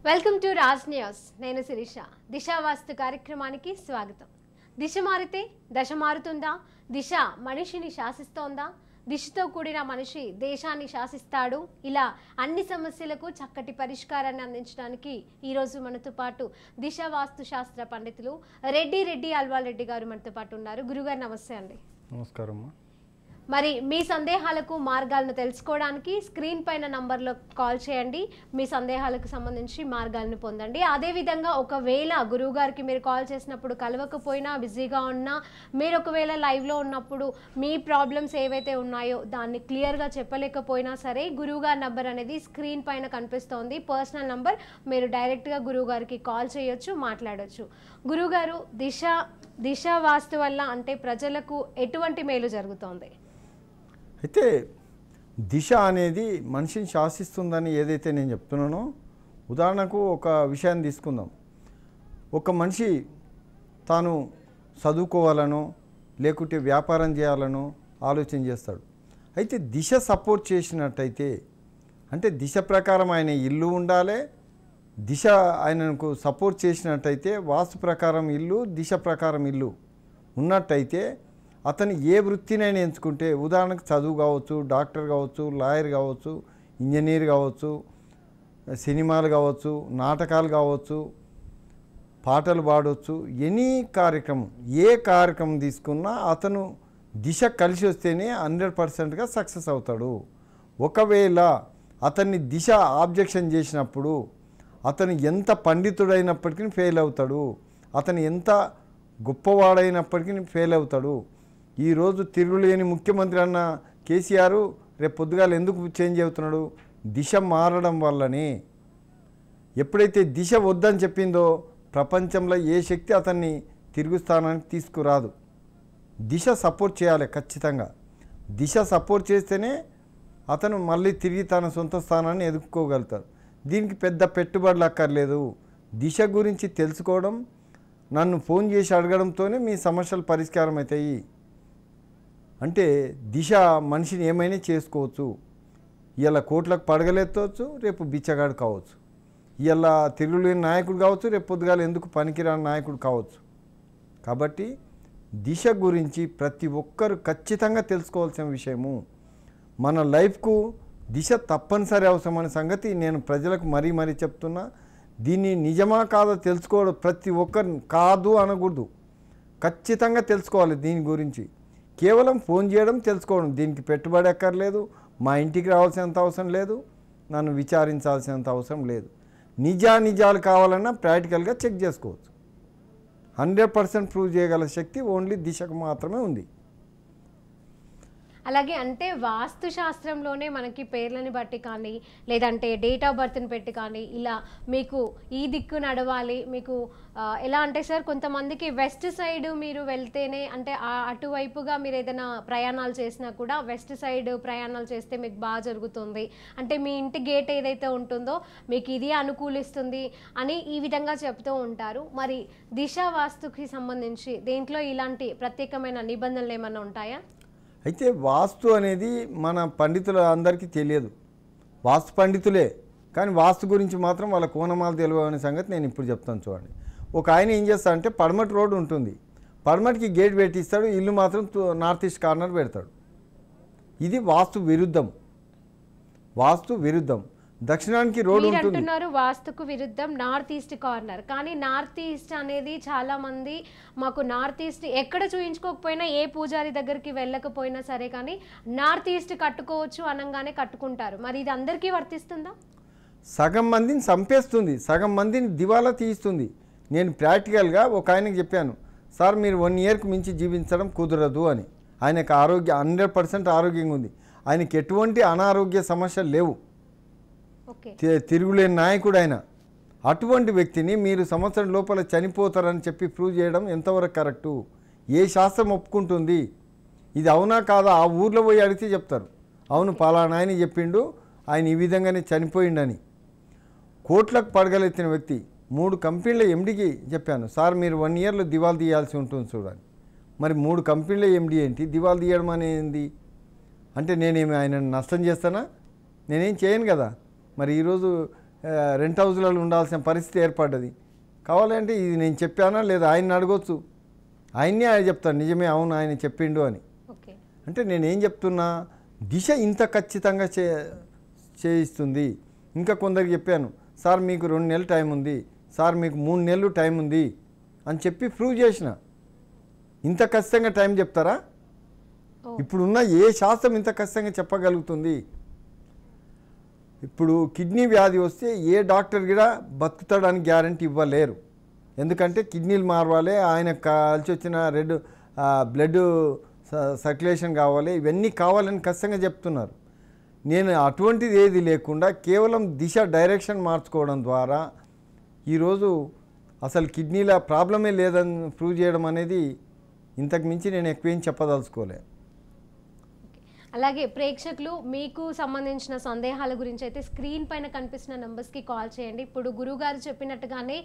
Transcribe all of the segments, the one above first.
Welcome to Raj news. నేను శిరీష. దిశావాస్తు కార్యక్రమానికి స్వాగతం. దిశ మారితే దశ మారుతుందా? దిశ మనిషిని శాసిస్తోందా? దిశతో కూడిన మనిషి దేశాన్ని శాసిస్తాడు. ఇలా అన్ని సమస్యలకు చక్కటి పరిష్కారాన్ని అందించడానికి ఈరోజు మనతో పాటు దిశ వాస్తు శాస్త్ర పండితులు రెడ్డి అల్వాల్ రెడ్డి గారు మనతో పాటు ఉన్నారు. గురుగారు నమస్తే అండి. నమస్కారం. మరి మీ సందేహాలకు మార్గాలను తెలుసుకోవడానికి స్క్రీన్ పైన నంబర్లో కాల్ చేయండి. మీ సందేహాలకు సంబంధించి మార్గాలను పొందండి. అదేవిధంగా ఒకవేళ గురువు గారికి మీరు కాల్ చేసినప్పుడు కలవకపోయినా, బిజీగా ఉన్నా, మీరు ఒకవేళ లైవ్లో ఉన్నప్పుడు మీ ప్రాబ్లమ్స్ ఏవైతే ఉన్నాయో దాన్ని క్లియర్గా చెప్పలేకపోయినా సరే గురువు గారి నంబర్ అనేది స్క్రీన్ పైన కనిపిస్తోంది. Personal number. మీరు డైరెక్ట్గా గురువు గారికి కాల్ చేయొచ్చు, మాట్లాడొచ్చు. గురువుగారు, దిశ వాస్తు వల్ల అంటే ప్రజలకు ఎటువంటి మేలు జరుగుతోంది? అయితే దిశ అనేది మనిషిని శాసిస్తుందని ఏదైతే నేను చెప్తున్నానో, ఉదాహరణకు ఒక విషయాన్ని తీసుకుందాం. ఒక మనిషి తాను చదువుకోవాలనో లేకుంటే వ్యాపారం చేయాలనో ఆలోచన చేస్తాడు. అయితే దిశ సపోర్ట్ చేసినట్టయితే, అంటే దిశ ప్రకారం ఆయన ఇల్లు ఉండాలి. దిశ ఆయనకు సపోర్ట్ చేసినట్టయితే, వాస్తు ప్రకారం ఇల్లు, దిశ ప్రకారం ఇల్లు ఉన్నట్టయితే అతను ఏ వృత్తినైనా ఎంచుకుంటే, ఉదాహరణకు చదువు కావచ్చు, డాక్టర్ కావచ్చు, లాయర్ కావచ్చు, ఇంజనీర్ కావచ్చు, సినిమాలు కావచ్చు, నాటకాలు కావచ్చు, పాటలు పాడవచ్చు, ఎనీ కార్యక్రమం, ఏ కార్యక్రమం తీసుకున్నా అతను దిశ కలిసి వస్తేనే 100%గా సక్సెస్ అవుతాడు. ఒకవేళ అతన్ని దిశ ఆబ్జెక్షన్ చేసినప్పుడు అతను ఎంత పండితుడైనప్పటికీ ఫెయిల్ అవుతాడు. అతను ఎంత గొప్పవాడైనప్పటికీ ఫెయిల్ అవుతాడు. ఈరోజు తిరుగులేని ముఖ్యమంత్రి అన్న కేసీఆర్ రేపు పొద్దుగాలు ఎందుకు చేంజ్ అవుతున్నాడు? దిశ మారడం వల్లనే. ఎప్పుడైతే దిశ వద్దని చెప్పిందో ప్రపంచంలో ఏ శక్తి అతన్ని తిరుగు స్థానానికి తీసుకురాదు. దిశ సపోర్ట్ చేయాలి ఖచ్చితంగా. దిశ సపోర్ట్ చేస్తేనే అతను మళ్ళీ తిరిగి తన సొంత స్థానాన్ని ఎదుర్కోగలుగుతాడు. దీనికి పెద్ద పెట్టుబడులు అక్కర్లేదు. దిశ గురించి తెలుసుకోవడం, నన్ను ఫోన్ చేసి అడగడంతోనే మీ సమస్యలు పరిష్కారం అవుతాయి. అంటే దిశ మనిషిని ఏమైనా చేసుకోవచ్చు. ఇలా కోట్లకు పడగలెత్తవచ్చు, రేపు బిచ్చగాడు కావచ్చు. ఇలా తిరుగులేని నాయకుడు కావచ్చు, రేపు పొద్దుగాలు ఎందుకు పనికిరాని నాయకుడు కావచ్చు. కాబట్టి దిశ గురించి ప్రతి ఒక్కరు ఖచ్చితంగా తెలుసుకోవాల్సిన విషయము. మన లైఫ్కు దిశ తప్పనిసరి అవసరమైన సంగతి నేను ప్రజలకు మరీ చెప్తున్నా. దీన్ని నిజమా కాదో తెలుసుకోవడం ప్రతి ఒక్కరు కాదు అనకూడదు. ఖచ్చితంగా తెలుసుకోవాలి. దీని గురించి కేవలం ఫోన్ చేయడం, తెలుసుకోవడం, దీనికి పెట్టుబడి అక్కర్లేదు. మా ఇంటికి రావాల్సినంత అవసరం లేదు. నన్ను విచారించాల్సినంత అవసరం లేదు. నిజాలు కావాలన్నా ప్రాక్టికల్గా చెక్ చేసుకోవచ్చు. 100% ప్రూవ్ చేయగల శక్తి ఓన్లీ దిశకు మాత్రమే ఉంది. అలాగే అంటే వాస్తు శాస్త్రంలోనే మనకి పేర్లని బట్టి కానీ, లేదంటే డేట్ ఆఫ్ బర్త్ని పెట్టి కానీ, ఇలా మీకు ఈ దిక్కు నడవాలి, మీకు ఎలా అంటే సార్, కొంతమందికి వెస్ట్ సైడ్ మీరు వెళ్తేనే, అంటే అటువైపుగా మీరు ఏదైనా ప్రయాణాలు చేసినా కూడా వెస్ట్ సైడ్ ప్రయాణాలు చేస్తే మీకు బాగా జరుగుతుంది, అంటే మీ ఇంటి గేట్ ఏదైతే ఉంటుందో మీకు ఇది అనుకూలిస్తుంది అని ఈ విధంగా చెప్తూ ఉంటారు. మరి దిశ వాస్తుకి సంబంధించి దేంట్లో ఇలాంటి ప్రత్యేకమైన నిబంధనలు ఏమైనా ఉంటాయా? అయితే వాస్తు అనేది మన పండితుల అందరికీ తెలియదు. వాస్తు పండితులే, కానీ వాస్తు గురించి మాత్రం వాళ్ళ కోణమాలు తెలియదు అనే సంగతి నేను ఇప్పుడు చెప్తాను. చూడండి, ఒక ఆయన ఏం చేస్తాడంటే పడమటి రోడ్డు ఉంటుంది, పడమటికి గేట్ పెట్టిస్తాడు, ఇల్లు మాత్రం నార్త్ ఈస్ట్ కార్నర్ పెడతాడు. ఇది వాస్తు విరుద్ధం. దక్షిణానికి రోడ్డు ఉంటుంది. అంటున్నారు వాస్తుకు విరుద్ధం నార్త్ ఈస్ట్ కార్నర్, కానీ నార్త్ ఈస్ట్ అనేది చాలా మంది మాకు నార్త్ ఈస్ట్ ఎక్కడ చూయించుకోకపోయినా, ఏ పూజారి దగ్గరికి వెళ్ళకపోయినా సరే కానీ నార్త్ ఈస్ట్ కట్టుకోవచ్చు అనగానే కట్టుకుంటారు. మరి ఇది అందరికీ వర్తిస్తుందా? సగం మందిని చంపేస్తుంది, సగం మందిని దివాలా తీయిస్తుంది. నేను ప్రాక్టికల్గా ఒక ఆయనకి చెప్పాను, సార్ మీరు 1 ఇయర్కి మించి జీవించడం కుదరదు అని. ఆయనకు 100% ఆరోగ్యంగా ఉంది. ఆయనకి ఎటువంటి అనారోగ్య సమస్యలు లేవు. తిరుగులేని నాయకుడు ఆయన. అటువంటి వ్యక్తిని మీరు సంవత్సరం లోపల చనిపోతారని చెప్పి ప్రూవ్ చేయడం ఎంతవరకు కరెక్టు? ఏ శాస్త్రం ఒప్పుకుంటుంది? ఇది అవునా కాదా? ఆ ఊర్లో పోయి అడిగితే చెప్తారు, అవును పలానా ఆయన చెప్పిండు, ఆయన ఈ విధంగానే చనిపోయిండని. కోట్లకు పడగలెత్తిన వ్యక్తి. 3 కంపెనీల ఎండికి చెప్పాను, సార్ మీరు 1 ఇయర్లో దివాలా తీయాల్సి ఉంటుంది చూడండి. మరి 3 కంపెనీల ఎండి ఏంటి, దివాలా తీయడం అనేది? అంటే నేనేమి ఆయన నష్టం చేస్తానా? నేనేం చేయను కదా. మరి ఈరోజు రెంట్ హౌస్లలో ఉండాల్సిన పరిస్థితి ఏర్పడ్డది. కావాలంటే ఇది నేను చెప్పానా లేదా ఆయన్ని అడగొచ్చు, ఆయన్నే ఆయన చెప్తాను నిజమే అవును ఆయన చెప్పిండు అని. అంటే నేనేం చెప్తున్నా, దిశ ఇంత ఖచ్చితంగా చేయిస్తుంది. ఇంకా కొందరికి చెప్పాను, సార్ మీకు 2 నెలలు టైం ఉంది, సార్ మీకు 3 నెలలు టైం ఉంది అని చెప్పి ప్రూవ్ చేసిన. ఇంత ఖచ్చితంగా టైం చెప్తారా? ఇప్పుడున్న ఏ శాస్త్రం ఇంత ఖచ్చితంగా చెప్పగలుగుతుంది? ఇప్పుడు కిడ్నీ వ్యాధి వస్తే ఏ డాక్టర్ కూడా బతుకుతాడని గ్యారంటీ ఇవ్వలేరు. ఎందుకంటే కిడ్నీలు మారవాలి, ఆయన కాల్చి వచ్చిన బ్లడ్ సర్క్యులేషన్ కావాలి, ఇవన్నీ కావాలని ఖచ్చితంగా చెప్తున్నారు. నేను అటువంటిది ఏది లేకుండా కేవలం దిశ డైరెక్షన్ మార్చుకోవడం ద్వారా ఈరోజు అసలు కిడ్నీల ప్రాబ్లమే లేదని ప్రూవ్ చేయడం అనేది ఇంతకు మించి నేను ఎక్కువేం చెప్పదలుచుకోలే. అలాగే ప్రేక్షకులు మీకు సంబంధించిన సందేహాల గురించి అయితే స్క్రీన్ పైన కనిపిస్తున్న నెంబర్స్కి కాల్ చేయండి. ఇప్పుడు గురుగారు చెప్పినట్టుగానే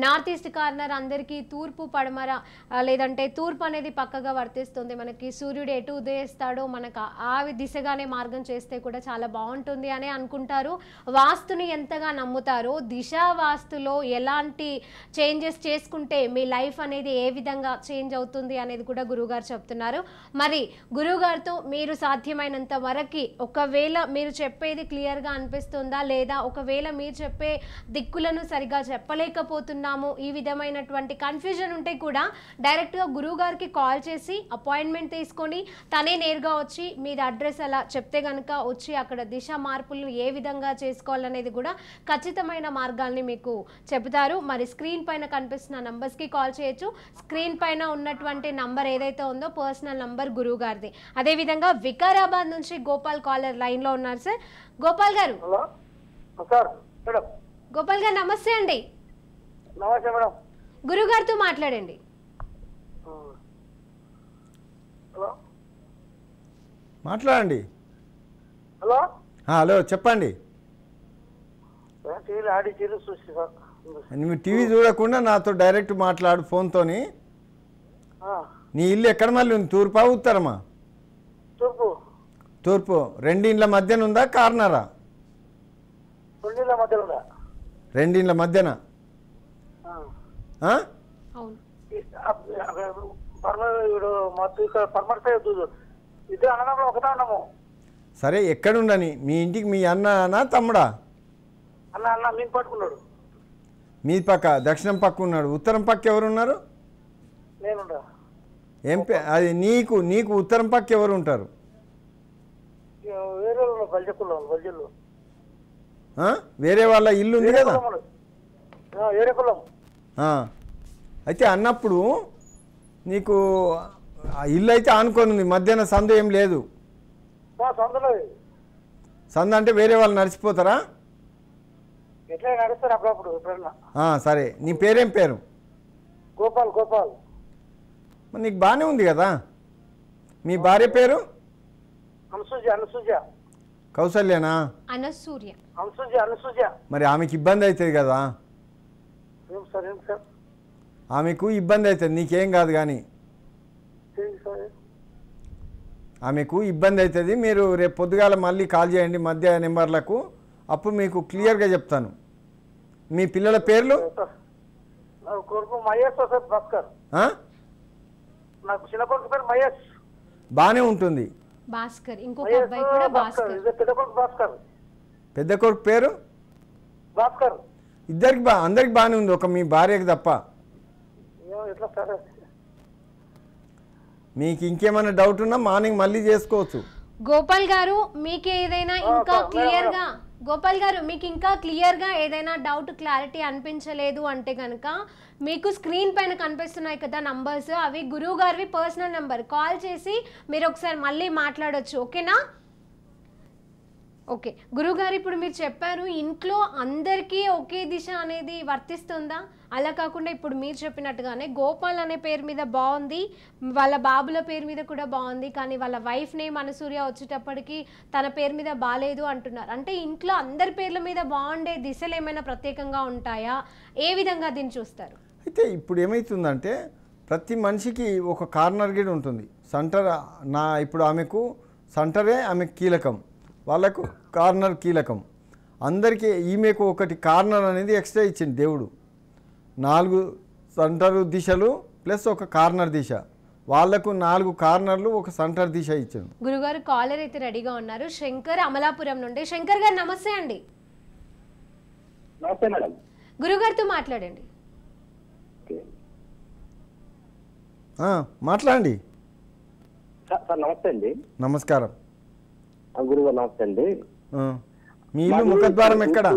నార్త్ ఈస్ట్ కార్నర్ అందరికీ తూర్పు పడమర లేదంటే తూర్పు అనేది పక్కగా వర్తిస్తుంది. మనకి సూర్యుడు ఎటు ఉదయిస్తాడో మనకు ఆ దిశగానే మార్గం చేస్తే కూడా చాలా బాగుంటుంది అని అనుకుంటారు. వాస్తుని ఎంతగా నమ్ముతారో దిశా వాస్తులో ఎలాంటి చేంజెస్ చేసుకుంటే మీ లైఫ్ అనేది ఏ విధంగా చేంజ్ అవుతుంది అనేది కూడా గురుగారు చెప్తున్నారు. మరి గురుగారితో మీరు సాధ్యమైనంత వరకు ఒకవేళ మీరు చెప్పేది క్లియర్గా అనిపిస్తుందా, లేదా ఒకవేళ మీరు చెప్పే దిక్కులను సరిగా చెప్పలేకపోతున్నాము, ఈ విధమైనటువంటి కన్ఫ్యూజన్ ఉంటే కూడా డైరెక్ట్గా గురువు గారికి కాల్ చేసి అపాయింట్మెంట్ తీసుకొని తనే నేరుగా వచ్చి మీరు అడ్రస్ అలా చెప్తే కనుక వచ్చి అక్కడ దిశ మార్పులను ఏ విధంగా చేసుకోవాలనేది కూడా ఖచ్చితమైన మార్గాల్ని మీకు చెబుతారు. మరి స్క్రీన్ పైన కనిపిస్తున్న నంబర్స్కి కాల్ చేయొచ్చు. స్క్రీన్ పైన ఉన్నటువంటి నంబర్ ఏదైతే ఉందో పర్సనల్ నంబర్ గురువు గారిది. అదేవిధంగా వికారాబాద్ నుంచి గోపాల్ కాలర్ లైన్ లో ఉన్నారు. సార్ గోపాల్ గారు. గోపాల్ గారు నమస్తే అండి. నమస్తే మేడం. గురువు గారితో మాట్లాడండి. మాట్లాడండి. హలో హలో చెప్పండి. నువ్వు టీవీ చూడకుండా నాతో డైరెక్ట్ మాట్లాడు ఫోన్తోని. నీ ఇల్లు ఎక్కడ మళ్ళీ ఉంది, తూర్పా ఉత్తరమా? తూర్పు. తూర్పు. 2 ఇండ్ల మధ్యన ఉందా కార్నరా? 2 ఇండ్ల మధ్యన ఉందా? 2 ఇండ్ల మధ్యన. సరే ఎక్కడుండని మీ ఇంటికి మీ అన్ననా తమ్ముడా? అన్న అన్న మీకు పట్టుకున్నాడు. మీ పక్క దక్షిణం పక్క ఉన్నాడు. ఉత్తరం పక్క ఎవరున్నారు? నేనుండా. ఏం అది నీకు నీకు ఉత్తరం పక్క ఎవరు ఉంటారు? వేరే వేరే వాళ్ళ ఇల్లు ఉంది కదా. వేరే కులం. అయితే అన్నప్పుడు నీకు ఇల్లు అయితే ఆనుకొని ఉంది, మధ్యాహ్న సందు ఏం లేదు. సంద అంటే వేరే వాళ్ళు నడిచిపోతారా? ఎట్లా నడుస్తారు అప్పుడప్పుడు ఎప్పుడన్నా. సరే నీ పేరేం పేరు? గోపాల్. గోపాల్. నీకు బాగానే ఉంది కదా. మీ భార్య పేరు? అనసూయ. అనసూయ. కౌసల్యనా? అనసూయ. అనసూయ. అనసూయ. మరి ఆమెకి ఇబ్బంది అవుతుంది కదా. ఏం సార్ ఏం సార్? ఆమెకు ఇబ్బంది అవుతుంది, నీకేం కాదు కానీ ఆమెకు ఇబ్బంది అవుతుంది. మీరు రేపు పొద్దుగాల మళ్ళీ కాల్ చేయండి మధ్య నెంబర్లకు, అప్పుడు మీకు క్లియర్గా చెప్తాను. మీ పిల్లల పేర్లు? కొడుకు మహేష్ భాస్కర్. నాకు చిన్న కొడుకు పేరు మహేష్. బాగానే ఉంటుంది. భాస్కర్. ఇంకొక అబ్బాయి కూడా భాస్కర్. పెద్ద కొడుకు భాస్కర్. పెద్ద కొడుకు పేరు భాస్కర్. ఇద్దరికి అందరికి బాగానే ఉంది, ఒక మీ భార్యకి తప్ప. ఎట్లా సార్? మీకు ఇంకేమైనా డౌట్ ఉన్నా మార్నింగ్ మళ్ళీ చేసుకోవచ్చు. గోపాల్ గారు మీకు ఏదైనా ఇంకా క్లియర్గా గోపాల్ గారు మీకు ఇంకా క్లియర్గా ఏదైనా డౌట్ క్లారిటీ అనిపించలేదు అంటే కనుక మీకు స్క్రీన్ పైన కనిపిస్తున్నాయి కదా నంబర్స్, అవి గురువు గారివి పర్సనల్ నెంబర్. కాల్ చేసి మీరు ఒకసారి మళ్ళీ మాట్లాడొచ్చు. ఓకేనా? ఓకే గురువుగారు, ఇప్పుడు మీరు చెప్పారు ఇంట్లో అందరికీ ఒకే దిశ అనేది వర్తిస్తుందా? అలా కాకుండా ఇప్పుడు మీరు చెప్పినట్టుగానే గోపాల్ అనే పేరు మీద బాగుంది, వాళ్ళ బాబుల పేరు మీద కూడా బాగుంది, కానీ వాళ్ళ వైఫ్ నేమ్ అనసూయ వచ్చేటప్పటికి తన పేరు మీద బాగాలేదు అంటున్నారు. అంటే ఇంట్లో అందరి పేర్ల మీద బాగుండే దిశలు ఏమైనా ప్రత్యేకంగా ఉంటాయా? ఏ విధంగా దీన్ని చూస్తారు? అయితే ఇప్పుడు ఏమవుతుందంటే ప్రతి మనిషికి ఒక కార్నర్ గిడ్ ఉంటుంది. సెంటర్ ఇప్పుడు ఆమెకు సెంటరే ఆమెకు కీలకం, వాళ్ళకు కార్నర్ కీలకం. అందరికీ ఈమెకు ఒకటి కార్నర్ అనేది ఎక్స్ట్రా ఇచ్చింది దేవుడు. 4 సెంటర్ దిశలు ప్లస్ ఒక కార్నర్ దిశ, వాళ్లకు 4 కార్నర్లు ఒక సెంటర్ దిశ ఇచ్చాడు. గురుగారు కాలర్ అయితే రెడీగా ఉన్నారు. శంకర్ అమలాపురం నుండి. శంకర్ గారు నమస్తే అండి. నమస్తే మేడం. గురుగారితో మాట్లాడండి. మాట్లాడండి. సార్ నమస్తే అండి. నమస్కారం. గురుగారు నమస్తే అండి. మీ ఇల్లు ముఖద్వారం ఎక్కడ?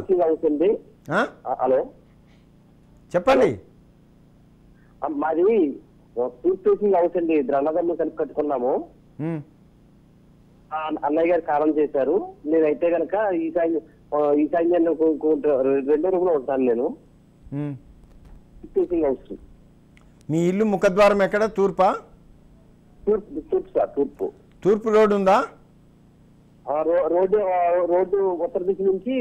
హలో చెప్పండి. మాది టూర్ ఫేసింగ్ హౌస్ అండి. ద్రన్నదమ్ము కలిపి కట్టుకున్నాము. అన్నయ్య గారు కాలం చేశారు. నేనైతే కనుక ఈశాన్యాన్ని 2 రూమ్లో ఉంటాను నేను. Tour facing house. మీ ఇల్లు ముఖద్వారం ఎక్కడ? తూర్పా? తూర్పు సార్. తూర్పు రోడ్డు ఉందా? రోడ్డు ఉత్తర దిశ నుంచి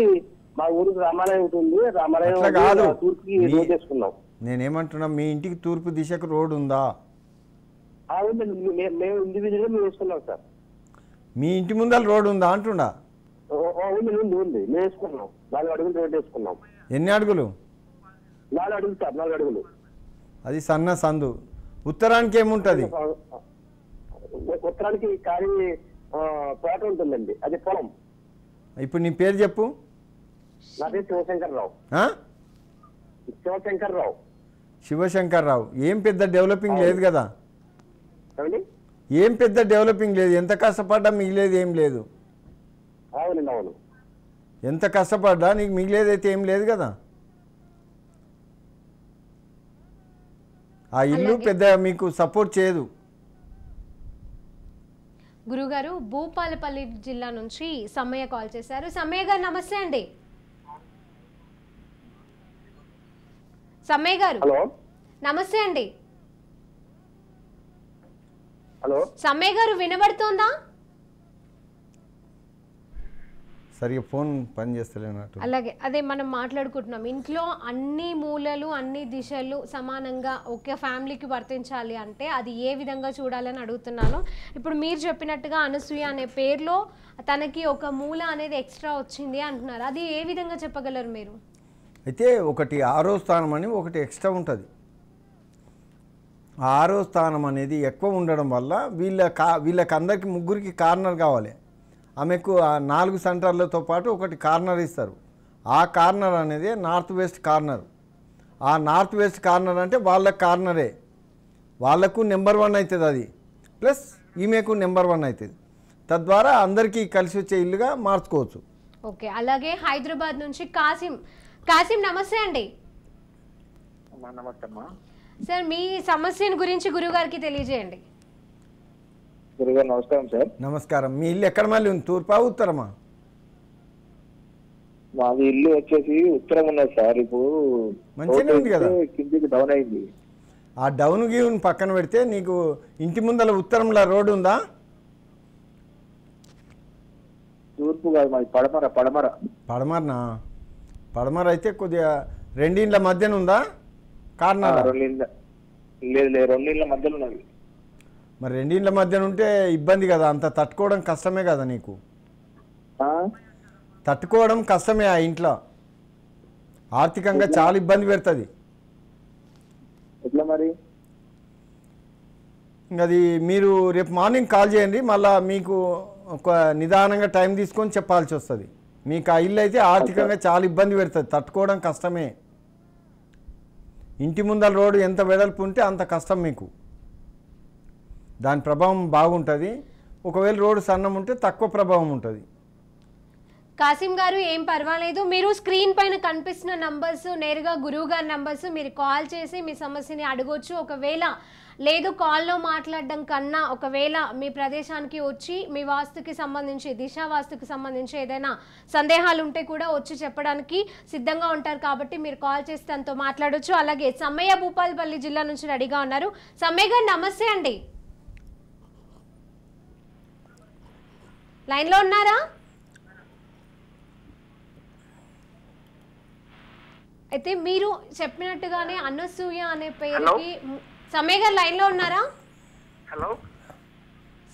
మా ఊరికి రామాలయం ఉంటుంది. రామాలయం కాదు, తూర్పుకి రోడ్ చేసుకున్నాం. నేనేమంటున్నా, మీ ఇంటికి తూర్పు దిశకు రోడ్డు ఉందా? మేము ఇండివిజువల్ మేము వేసుకున్నాం సార్. మీ ఇంటి ముందర రోడ్డు ఉందా అంటున్నా? ఉంది మేము వేసుకున్నాం. 4 అడుగులు రోడ్డు వేసుకున్నాం. ఎన్ని అడుగులు? 4 అడుగులు సార్. 4 అడుగులు. అది సన్న సందు. ఉత్తరానికి ఏముంటుంది? ఉత్తరానికి ఖాళీ తోట ఉంటుందండి, అది పొలం. ఇప్పుడు నీ పేరు చెప్పు. నా పేరు శివశంకర్రావు. శివశంకర్రావు. శివశంకర్రావు. ఏం పెద్ద డెవలపింగ్ లేదు కదా? ఏం పెద్ద డెవలపింగ్ లేదు. ఎంత కష్టపడ్డా మిగిలేదు ఏం లేదు. అవునండి. అవును. ఎంత కష్టపడ్డా నీకు మిగిలేదైతే ఏం లేదు కదా. ఆ ఇల్లు పెద్ద మీకు సపోర్ట్ చేయదు. గురుగారు భూపాలపల్లి జిల్లా నుంచి సమ్మయ్య కాల్ చేశారు. సమ్మయ్య గారు నమస్తే అండి. సమ్మయ్య గారు నమస్తే అండి. హలో సమ్మయ్య గారు వినబడుతోందా? సరిగా ఫోన్ పని చేస్తలేనట్టు. అలాగే అదే మనం మాట్లాడుకుంటున్నాం. ఇంట్లో అన్ని మూలలు అన్ని దిశలు సమానంగా ఒకే ఫ్యామిలీకి వర్తించాలి అంటే అది ఏ విధంగా చూడాలని అడుగుతున్నాను. ఇప్పుడు మీరు చెప్పినట్టుగా అనసూయ అనే పేరులో తనకి ఒక మూల అనేది ఎక్స్ట్రా వచ్చింది అంటున్నారు. అది ఏ విధంగా చెప్పగలరు మీరు? అయితే ఒకటి 6వ స్థానం అని ఒకటి ఎక్స్ట్రా ఉంటుంది. 6వ స్థానం అనేది ఎక్కువ ఉండడం వల్ల వీళ్ళకి అందరికి ముగ్గురికి కార్నర్ కావాలి. ఆమెకు 4 సెంటర్లతో పాటు ఒకటి కార్నర్ ఇస్తారు. ఆ కార్నర్ అనేది నార్త్ వెస్ట్ కార్నర్. ఆ నార్త్ వెస్ట్ కార్నర్ అంటే వాళ్ళ కార్నరే, వాళ్లకు నెంబర్ 1 అవుతుంది. అది ప్లస్ ఈమెకు నెంబర్ 1 అవుతుంది. తద్వారా అందరికీ కలిసి వచ్చే ఇల్లుగా మార్చుకోవచ్చు. ఓకే. అలాగే హైదరాబాద్ నుంచి కాసిం నమస్తే అండి. నమస్తే అమ్మా. సార్ మీ సమస్యను గురించి గురుగారికి తెలియజేయండి. గురుగారు నమస్కారం సార్. నమస్కారం. మీ ఇల్లు ఎక్కడ మళ్ళీ ఉంది? తూర్పా ఉత్తరమా? మాది ఇల్లు వచ్చేసి ఉత్తరం ఉన్నది సార్. ఇప్పుడు మంచిగానే ఉంది కదా. కిందికి డౌన్ అయింది. ఆ డౌన్ గీవుని పక్కన పెడితే నీకు ఇంటి ముందర ఉత్తరంలో రోడ్డు ఉందా? తూర్పు కాదు మాది పడమరనా? పడమర అయితే కొద్దిగా 2 ఇండ్ల మధ్యన ఉందా కార్నర్? 2 ఇండ్ల లేదు, 2 ఇండ్ల మధ్యలో ఉన్నది. మరి 2 ఇండ్ల మధ్యన ఉంటే ఇబ్బంది కదా. అంత తట్టుకోవడం కష్టమే కదా నీకు. తట్టుకోవడం కష్టమే. ఆ ఇంట్లో ఆర్థికంగా చాలా ఇబ్బంది పెడుతుంది. ఎట్లా మరి? అది మీరు రేపు మార్నింగ్ కాల్ చేయండి. మళ్ళీ మీకు ఒక నిదానంగా టైం తీసుకొని చెప్పాల్సి వస్తుంది. మీకు ఆ ఇల్లు అయితే ఆర్థికంగా చాలా ఇబ్బంది పెడుతుంది. తట్టుకోవడం కష్టమే. ఇంటి ముందర రోడ్డు ఎంత వెడల్పు ఉంటే అంత కష్టం మీకు. దాని ప్రభావం బాగుంటుంది. ఒకవేళ రోడ్డు సన్నం ఉంటే తక్కువ ప్రభావం ఉంటుంది. కాసిం గారు ఏం పర్వాలేదు. మీరు స్క్రీన్ పైన కనిపిస్తున్న నంబర్స్ నేరుగా గురువు గారి నంబర్స్, మీరు కాల్ చేసి మీ సమస్యని అడగొచ్చు. ఒకవేళ లేదు కాల్లో మాట్లాడడం కన్నా ఒకవేళ మీ ప్రదేశానికి వచ్చి మీ వాస్తుకి సంబంధించి దిశా వాస్తుకి సంబంధించి ఏదైనా సందేహాలు ఉంటే కూడా వచ్చి చెప్పడానికి సిద్ధంగా ఉంటారు. కాబట్టి మీరు కాల్ చేసి తనతో మాట్లాడొచ్చు. అలాగే సమ్మయ్య భూపాలపల్లి జిల్లా నుంచి రెడీగా ఉన్నారు. సమ్మయ్య గారు నమస్తే అండి. లైన్లో ఉన్నారా? అయితే మీరు చెప్పినట్టుగానే అనసూయ అనే పేరుకి సమ్మయ్య గారు లైన్లో ఉన్నారా? హలో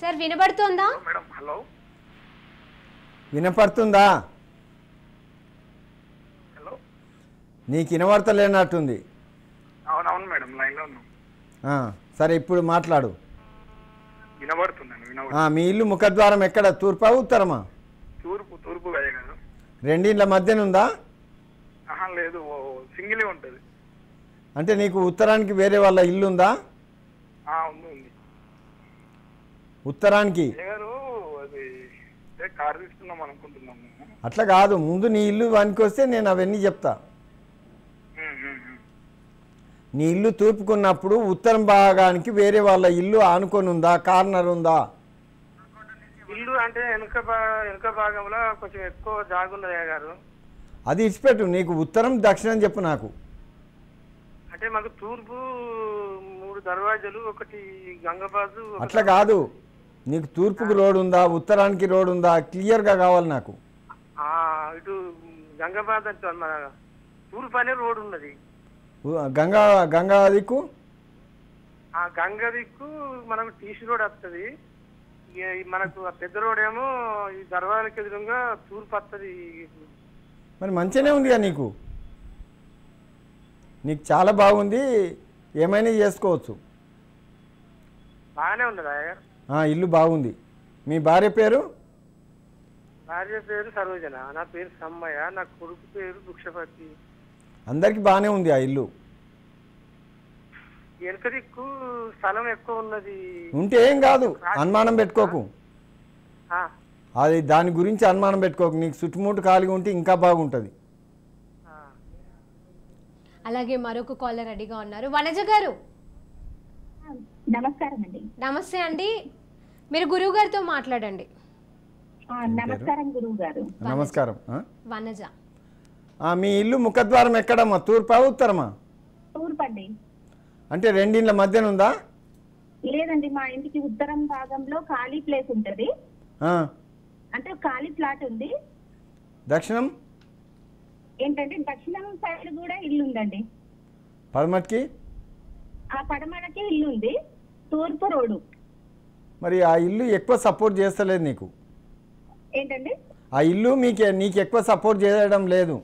సార్ వినబడుతుందా? మేడం. హలో వినపడుతుందా? నీకు వినబడతలేనట్టుంది. అవునవును మేడం, లైన్లో ఉన్నాం. సరే ఇప్పుడు మాట్లాడు. వినబడుతుందండి. మీ ఇల్లు ముఖద్వారం ఎక్కడ, తూర్పా ఉత్తరమా? తూర్పు గారు. రెండింట్ల మధ్యన ఉందా? లేదు, సింగిలే ఉంటుంది. అంటే నీకు ఉత్తరానికి వేరే వాళ్ళ ఇల్లు ఉందా? ఉంది. ఉత్తరానికి అది కార్ తీసుకుందాం అనుకుంటున్నాము. అట్లా కాదు, ముందు నీ ఇల్లు వస్తే నేను అవన్నీ చెప్తా. నీ ఇల్లు తూర్పుకున్నప్పుడు ఉత్తరం భాగానికి వేరే వాళ్ళ ఇల్లు ఆనుకొని ఉందా, కార్నర్ ఉందా? ఇల్లు అంటే వెనుక భాగంలో కొంచెం ఎక్కువ జాగున్నది గారు. అది ఇచ్చిపెట్టు, నీకు ఉత్తరం దక్షిణం చెప్పు నాకు. అంటే మాకు తూర్పు 3 దర్వాజాలు, ఒకటి గంగబాజు. అట్లా కాదు, నీకు తూర్పుకు రోడ్ ఉందా, ఉత్తరానికి రోడ్ ఉందా, క్లియర్గా కావాలి నాకు. ఇటు గంగబాద్ అంటే మన తూర్పు అనే రోడ్ ఉన్నది. గంగా దిక్కు, గంగ దిక్కు మనకు టీసీ రోడ్ వస్తుంది. మనకు పెద్ద రోడ్ ఏమో ఈ దర్వాజాలకు ఎదురుగా తూర్పు వస్తుంది. మరి మంచిగానే ఉందిగా నీకు, నీకు చాలా బాగుంది, ఏమైనా చేసుకోవచ్చు. బాగానే ఉన్నదా? ఇల్లు బాగుంది. మీ భార్య పేరు? భార్య పేరు సరోజన, నా పేరు సమ్మయ్య, నా కొడుకు పేరు భిక్షపతి. అందరికి బాగానే ఉంది ఆ ఇల్లు. వెనుక దిక్కు స్థలం ఎక్కువ ఉన్నది. ఉంటే ఏం కాదు, అనుమానం పెట్టుకోకు. అది దాని గురించి అనుమానం పెట్టుకోకు, నీకు చుట్టుముట్టు ఖాళీగా ఉంటే ఇంకా బాగుంటుంది. అలాగే మరొక కాలర్ రెడీగా ఉన్నారు. వనజ గారు నమస్కారం అండి. నమస్తే అండి, మీరు గురువు గారితో మాట్లాడండి. నమస్కారం గురువు గారు. నమస్కారం. వనజ, మీ ఇల్లు ముఖద్వారం ఎక్కడమ్మా, తూర్పా ఉత్తరమా? తూర్పు అండి. అంటే రెండింట్ల మధ్యన ఉందా? లేదండి, మా ఇంటికి ఉత్తరం భాగంలో ఖాళీ ప్లేస్ ఉంటది. అంటే ఖాళీ ప్లాట్ ఉంది. దక్షిణం ఏంటంటే దక్షిణం సైడ్ కూడా ఇల్లు ఉందండి. పడమటికి? ఆ పడమరకి ఇల్లు ఉంది, తూర్పు రోడ్డు. మరి ఆ ఇల్లు ఎక్కువ సపోర్ట్ చేస్తలేదు నీకు? ఏంటండి? ఆ ఇల్లు నీకు ఎక్కువ సపోర్ట్ చేయడం లేదు.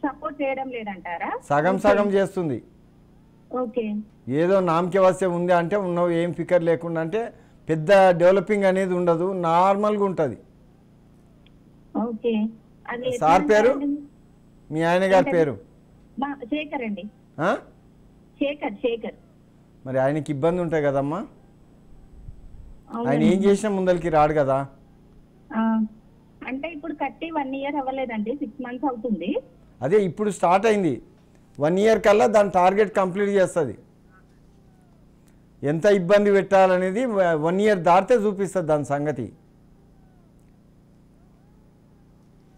సపోర్ట్ చేయడం లేదంటారా? సగం సగం చేస్తుంది. ఓకే. ఏదో నామకే వస్తే ఉంది అంటే ఉన్నావు, ఏం ఫికర్ లేకుండా, అంటే పెద్ద డెవలపింగ్ అనేది ఉండదు, నార్మల్గా ఉంటుంది. ఓకే. సార్ పేరు? మీ ఆయన గారి పేరు? శేఖర్ అండి. శేఖర్. మరి ఆయనకి ఇబ్బంది ఉంటాయి కదమ్మా, ఆయన ఏం చేసినా ముందరికి రాడు కదా. అంటే ఇప్పుడు కట్టి 1 year అవ్వలేదండి, 6 months అవుతుంది. అదే ఇప్పుడు స్టార్ట్ అయింది, 1 year కల్లా దాని టార్గెట్ కంప్లీట్ చేస్తుంది. ఎంత ఇబ్బంది పెట్టాలనేది 1 year దాటితే చూపిస్తుంది దాని సంగతి.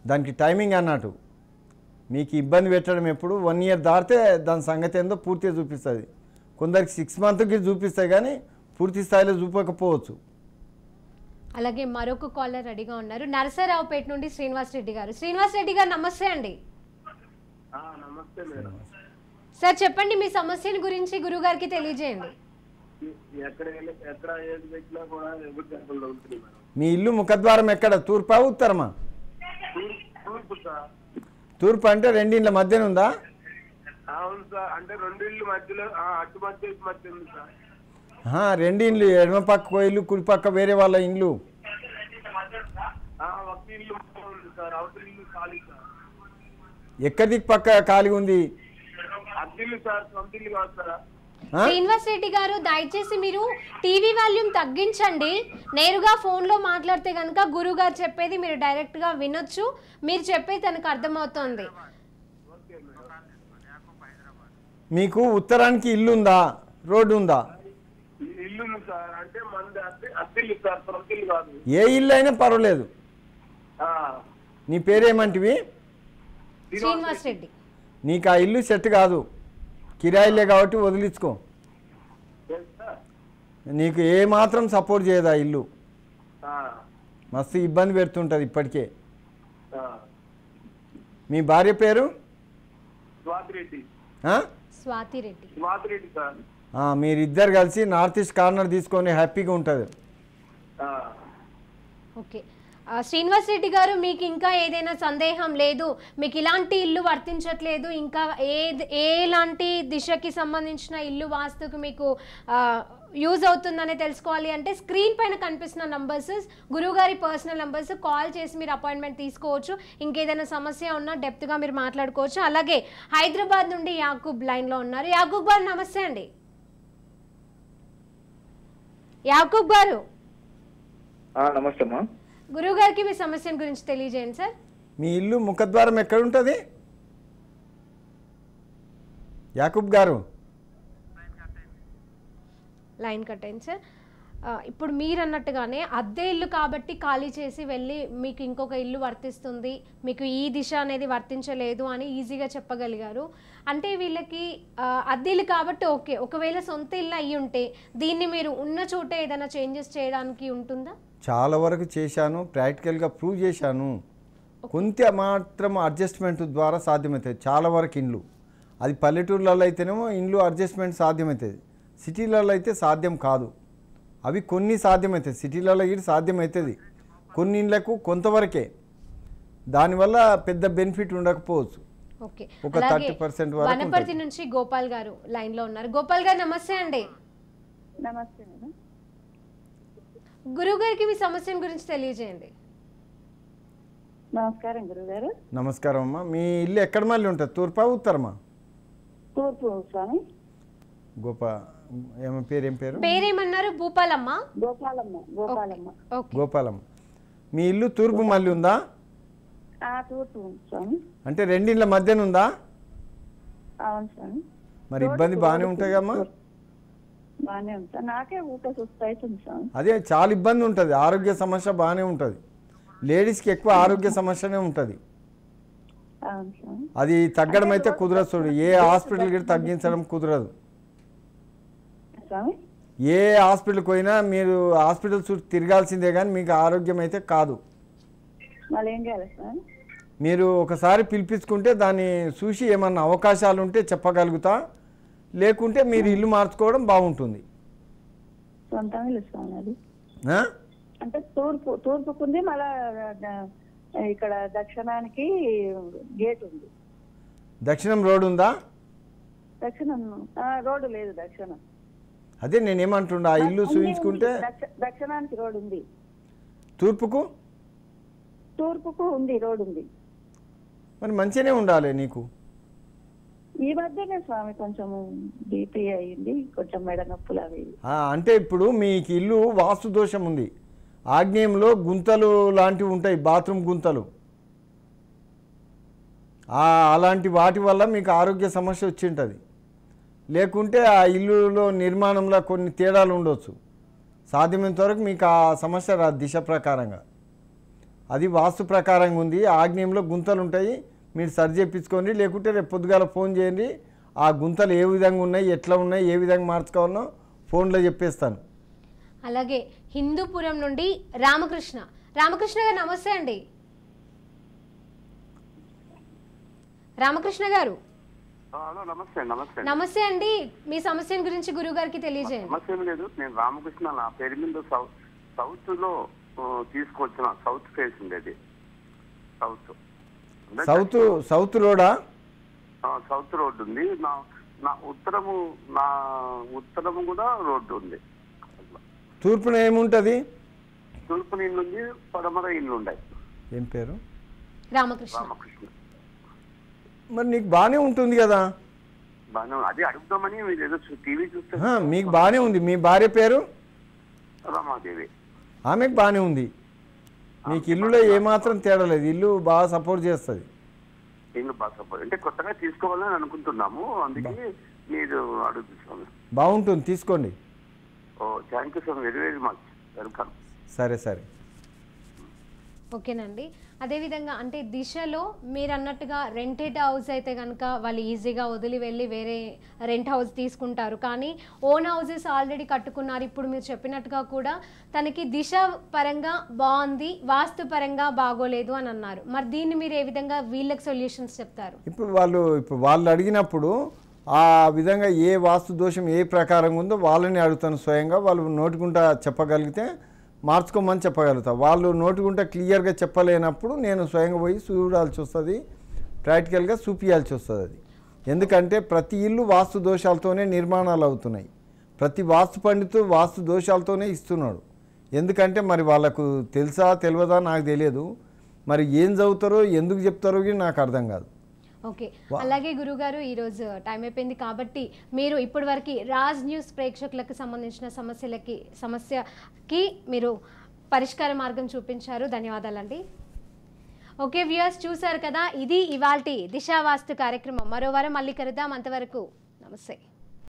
దానికి టైమింగ్ అన్నట్టు, మీకు ఇబ్బంది పెట్టడం ఎప్పుడు 1 year దాటితే దాని సంగతి ఏందో పూర్తిగా చూపిస్తుంది. కొందరికి 6 monthsకి చూపిస్తాయి కానీ పూర్తి స్థాయిలో చూపకపోవచ్చు. అలాగే మరొక కాలర్ రెడీగా ఉన్నారు. నరసరావుపేట నుండి శ్రీనివాస్ రెడ్డి గారు. శ్రీనివాస్ రెడ్డి గారు నమస్తే అండి. నమస్తే మేడం. సార్ చెప్పండి, మీ సమస్యని గురించి గురువు గారికి తెలియజేయండి. మీ ఇల్లు ముఖద్వారం ఎక్కడ, తూర్పా ఉత్తరమా? తూర్పు అంటే రెండింట్ల మధ్యన ఉందా? అవును సార్, అంటే 2 ఇళ్ళు మధ్యలో అటు మధ్య ఇటు మధ్య ఉంది సార్. రెండు ఇండ్లు, ఎడమ పక్క ఇల్లు, కుడి పక్క వేరే వాళ్ళ ఇండ్లు. ఒక ఇల్లు ఉంది సార్, అవతల ఇల్లు ఖాళీ సార్. ఎక్కడి పక్క ఖాళీ ఉంది? అద్దిల్లు సార్, సొంత ఇల్లు కాదు సార్. శ్రీనివాస్ రెడ్డి గారు దయచేసి మీరు టీవీ వాల్యూమ్ తగ్గించండి. నేరుగా ఫోన్లో మాట్లాడితే కనుక గురువు గారు చెప్పేది మీరు డైరెక్ట్గా వినొచ్చు, మీరు చెప్పేది తనకు అర్థమవుతుంది. మీకు ఉత్తరానికి ఇల్లు ఉందా, రోడ్డు ఉందా? ఇల్లు సార్, అంటే అద్దిల్లు సార్, సొంత ఇల్లు కాదు. ఏ ఇల్లు అయినా పర్వాలేదు. నీ పేరేమంటివి? శ్రీనివాస్ రెడ్డి. నీకు ఆ ఇల్లు సెట్ కాదు, కిరాయిలే కాబట్టి వదిలించుకో. నీకు ఏమాత్రం సపోర్ట్ చేయదు ఆ ఇల్లు, మస్తు ఇబ్బంది పెడుతుంటుంది ఇప్పటికే. మీ భార్య పేరు? స్వాతి రెడ్డి. మీరిద్దరు కలిసి నార్త్ ఈస్ట్ కార్నర్ తీసుకొని హ్యాపీగా ఉంటుంది. ఓకే. శ్రీనివాస్ రెడ్డి గారు, మీకు ఇంకా ఏదైనా సందేహం లేదు, మీకు ఇలాంటి ఇల్లు వర్తించట్లేదు, ఇంకా ఎలాంటి దిశకి సంబంధించిన ఇల్లు వాస్తుకు మీకు యూజ్ అవుతుందని తెలుసుకోవాలి అంటే స్క్రీన్ పైన కనిపిస్తున్న నంబర్స్ గురువుగారి పర్సనల్ నంబర్స్, కాల్ చేసి మీరు అపాయింట్మెంట్ తీసుకోవచ్చు. ఇంకేదైనా సమస్య ఉన్నా డెప్త్గా మీరు మాట్లాడుకోవచ్చు. అలాగే హైదరాబాద్ నుండి యాకూబ్ లైన్లో ఉన్నారు. యాకూబ్ గారు నమస్తే అండి. యాకూబ్ గారు నమస్తే అమ్మా. గురువు గారికి మీ సమస్య గురించి తెలియజేయండి సార్. మీ ఇల్లు ముఖద్వారం ఎక్కడ ఉంటుంది యాకూబ్ గారు? లైన్ కట్ అయింది సార్. ఇప్పుడు మీరు అన్నట్టుగానే అద్దె ఇల్లు కాబట్టి ఖాళీ చేసి వెళ్ళి మీకు ఇంకొక ఇల్లు వర్తిస్తుంది, మీకు ఈ దిశ అనేది వర్తించలేదు అని ఈజీగా చెప్పగలిగారు. అంటే వీళ్ళకి అద్దె ఇల్లు కాబట్టి ఓకే, ఒకవేళ సొంత ఇల్లు అయ్యి ఉంటే దీన్ని మీరు ఉన్న చోటే ఏదైనా చేంజెస్ చేయడానికి ఉంటుందా? చాలా వరకు చేశాను, ప్రాక్టికల్గా ప్రూవ్ చేశాను. కొంత మాత్రం అడ్జస్ట్మెంట్ ద్వారా సాధ్యమవుతుంది చాలా వరకు ఇండ్లు. అది పల్లెటూర్లలో అయితేనేమో ఇండ్లు అడ్జస్ట్మెంట్ సాధ్యమవుతుంది, సిటీలలో అయితే సాధ్యం కాదు. అవి కొన్ని సాధ్యమవుతాయి, సిటీలలో ఇది సాధ్యమవుతుంది కొన్ని ఇండ్లకు కొంతవరకే, దానివల్ల పెద్ద బెనిఫిట్ ఉండకపోవచ్చు. ఓకే, ఒక 30% వరకు. వనపర్తి నుంచి గోపాల్ గారు లైన్లో ఉన్నారు. గోపాల్ గారు నమస్తే అండి. నమస్తే మేడం. గురువు గారికి మీ సమస్య గురించి తెలియజేయండి. నమస్కారం గురుగారు. నమస్కారం అమ్మా. మీ ఇల్లు ఎక్కడ మళ్ళీ ఉంటుంది, తూర్పా ఉత్తరమా? తూర్పు స్వామి. ఏం పేరు? పేరేమన్నారు? భూపాలమ్మ. గోపాలమ్మ. గోపాలమ్మ. గోపాలమ్మ. మీ ఇల్లు తూర్పు మళ్ళీ ఉందా? తూర్పు స్వామి. అంటే రెండిళ్ళ మధ్యన ఉందా? అవును స్వామి. మరి ఇబ్బంది బాగానే ఉంటాయి కమ్మా? బాగానే ఉంటా, నాకే ఊట సుస్థ అవుతుంది స్వామి. అదే చాలా ఇబ్బంది ఉంటుంది, ఆరోగ్య సమస్య బాగానే ఉంటుంది. లేడీస్కి ఎక్కువ ఆరోగ్య సమస్యనే ఉంటుంది. అవును స్వామి. అది తగ్గడం అయితే కుదరదు. చూడు, ఏ హాస్పిటల్కి తగ్గించడం కుదరదు. స్వామి ఏ హాస్పిటల్కి పోయినా మీరు హాస్పిటల్ చుట్టూ తిరగాల్సిందే కానీ మీకు ఆరోగ్యం అయితే కాదు. మళ్ళీ ఏం చేయాలి స్వామి? మీరు ఒకసారి పిలిపించుకుంటే దాన్ని చూసి ఏమన్నా అవకాశాలు ఉంటే చెప్పగలుగుతా, లేకుంటే మీరు ఇల్లు మార్చుకోవడం బాగుంటుంది. సొంతం ఇల్లు స్వామి అది. ఆ? అంటే తూర్పుకుంది, మళ్ళా ఇక్కడ దక్షిణానికి గేట్ ఉంది. దక్షిణం రోడ్ ఉందా? దక్షిణం రోడ్డు లేదు. దక్షిణం అదే నేనేమంటుండే, ఆ ఇల్లు చూపించుకుంటే. దక్షిణానికి రోడ్ ఉంది, తూర్పుకు ఉంది రోడ్ ఉంది. మరి మంచిగానే ఉండాలి నీకు. ఈ మధ్యనే స్వామి కొంచెం బీపీ అయ్యింది, కొంచెం మెడ నొప్పులు అవి. అంటే ఇప్పుడు మీకు ఇల్లు వాస్తు దోషం ఉంది. ఆగ్నేయంలో గుంతలు లాంటివి ఉంటాయి, బాత్రూమ్ గుంతలు. అలాంటి వాటి వల్ల మీకు ఆరోగ్య సమస్య వచ్చి ఉంటుంది. లేకుంటే ఆ ఇల్లులో నిర్మాణంలో కొన్ని తేడాలు ఉండొచ్చు. సాధ్యమైనంత వరకు మీకు ఆ సమస్య రాదు దిశ ప్రకారంగా. అది వాస్తు ప్రకారంగా ఉంది. ఆగ్నేయంలో గుంతలు ఉంటాయి, మీరు సరి చేయించుకోండి. లేకుంటే రేపు పొద్దుగాల ఫోన్ చేయండి, ఆ గుంతలు ఏ విధంగా ఉన్నాయి, ఎట్లా ఉన్నాయి, ఏ విధంగా మార్చుకోవాలనో ఫోన్లో చెప్పేస్తాను. అలాగే హిందూపురం నుండి రామకృష్ణ. రామకృష్ణ గారు నమస్తే అండి. రామకృష్ణ గారు నమస్తే అండి. మీ సమస్య గురించి గురువు గారికి తెలియజేయండి. సమస్య ఏం లేదు, నేను రామకృష్ణ, నా పేరు మీద సౌత్ లో తీసుకొచ్చిన, సౌత్ ఫేస్ ఉండేది. సౌత్ రోడా? సౌత్ రోడ్ ఉంది. నా ఉత్తరము కూడా రోడ్డు ఉంది. తూర్పున ఏముంటుంది? తూర్పున ఇల్లు ఉంది, పడమర ఇల్లు ఉన్నాయి. ఏం పేరు? రామకృష్ణ. మరి నీకు బాగానే ఉంటుంది కదా? బాగానే, అది అడుగుతామని మీరు ఏదో టీవీ చూస్తే. మీకు బాగానే ఉంది. మీ భార్య పేరు? రమాదేవి. ఆమెకు బాగానే ఉంది. మీకు ఇల్లులో ఏమాత్రం తేడా లేదు, ఇల్లు బాగా సపోర్ట్ చేస్తుంది. ఇల్లు బాగా సపోర్ట్ అంటే కొత్తగా తీసుకోవాలని అనుకుంటున్నాము, అందుకే మీరు అడుగుతున్నాము. బాగుంటుంది, తీసుకోండి. Thank you so very very much, welcome. సరే సరే, ఓకేనండి. అదేవిధంగా అంటే దిశలో మీరు అన్నట్టుగా రెంటెడ్ హౌస్ అయితే కనుక వాళ్ళు ఈజీగా వదిలి వెళ్ళి వేరే రెంట్ హౌస్ తీసుకుంటారు. కానీ ఓన్ హౌసెస్ ఆల్రెడీ కట్టుకున్నారు. ఇప్పుడు మీరు చెప్పినట్టుగా కూడా తనకి దిశ పరంగా బాగుంది, వాస్తు పరంగా బాగోలేదు అని అన్నారు. మరి దీన్ని మీరు ఏ విధంగా వీళ్ళకి సొల్యూషన్స్ చెప్తారు? ఇప్పుడు వాళ్ళు అడిగినప్పుడు ఆ విధంగా ఏ వాస్తు దోషం ఏ ప్రకారంగా ఉందో వాళ్ళని అడుగుతాను స్వయంగా. వాళ్ళు నోటికుంటా చెప్పగలిగితే మార్చుకోమని చెప్పగలుగుతా. వాళ్ళు నోటిగుంట క్లియర్గా చెప్పలేనప్పుడు నేను స్వయంగా పోయి చూడాల్సి వస్తుంది, ప్రాక్టికల్గా చూపించాల్సి వస్తుంది. అది ఎందుకంటే ప్రతి ఇల్లు వాస్తు దోషాలతోనే నిర్మాణాలు అవుతున్నాయి. ప్రతి వాస్తు పండితుడు వాస్తు దోషాలతోనే ఇస్తున్నాడు. ఎందుకంటే మరి వాళ్ళకు తెలుసా తెలియదా నాకు తెలియదు. మరి ఏం చదువుతారో ఎందుకు చెప్తారో నాకు అర్థం కాదు. ఓకే, అలాగే గురుగారు ఈరోజు టైం అయిపోయింది కాబట్టి మీరు ఇప్పటి వరకు రాజ్ న్యూస్ ప్రేక్షకులకు సంబంధించిన సమస్యకి మీరు పరిష్కార మార్గం చూపించారు. ధన్యవాదాలండి. ఓకే వ్యూయర్స్, చూసారు కదా, ఇది ఇవాల్టి దిశా వాస్తు కార్యక్రమం. మరో వారం మళ్ళీ కలుద్దాం. అంతవరకు నమస్తే.